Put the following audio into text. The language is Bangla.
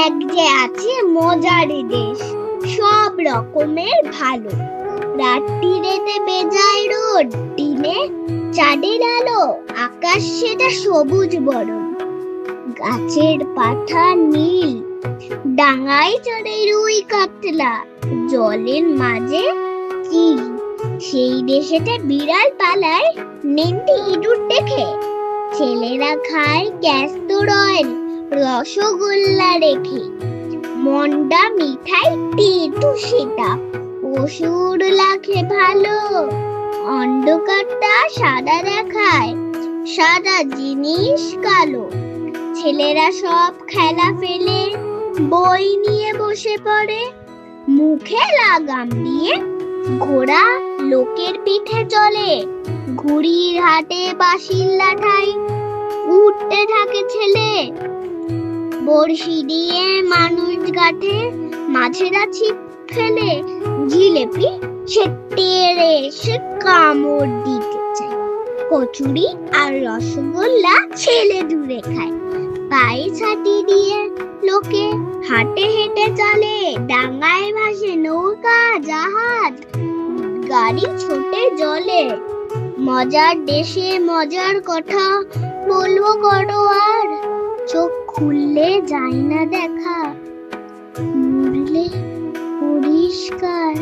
এক যে আছে মজারে দেশ, সব রকমের ভালো। রাত্রিরেতে বেজায় রোদ, দিনে চাঁদের আলো, আকাশ সেটা সবুজ বরণ, গাছের পাতা নীল, ডাঙায় চড়ে রুই কাতলা, জলের মাঝে চিল। সেই দেশেতে বিড়াল পালায় নেন্টি ইঁদুর দেখে, ছেলেরা খায় ক্যাস্টর অয়েল রসগোল্লা রেখে, মন্ডা মিঠাই তেঁতু সেটা পশুর লাগে ভালো, অন্ধকারটা সাদা দেখায়, সাদা জিনিস কালো। ছেলেরা সব খেলা ফেলে বই নিয়ে বসে পড়ে, মুখে লাগাম দিয়ে ঘোড়া লোকের পিঠে চলে, ঘুড়ির হাটে বাঁশির লাঠাই উঠতে থাকে ছেলে, বড়শি দিয়ে মানুষ গাঁঠে, মাছেরা ছিপ ফেলে, জিলেপি সে তেড়ে সে কামড় দিতে চায়, কচুরি আর রসগোল্লা ছেলে দূরে খায়, পায়ে ছাতি দিয়ে লোকে হাটে হেঁটে চলে, ডাঙায় ভাসে নৌকা জাহাজ, গাড়ি ছোটে জলে। মজার দেশে মজার কথা বলবো কত আর, চোখ খুললে যায় না দেখা, মরলে পরিষ্কার।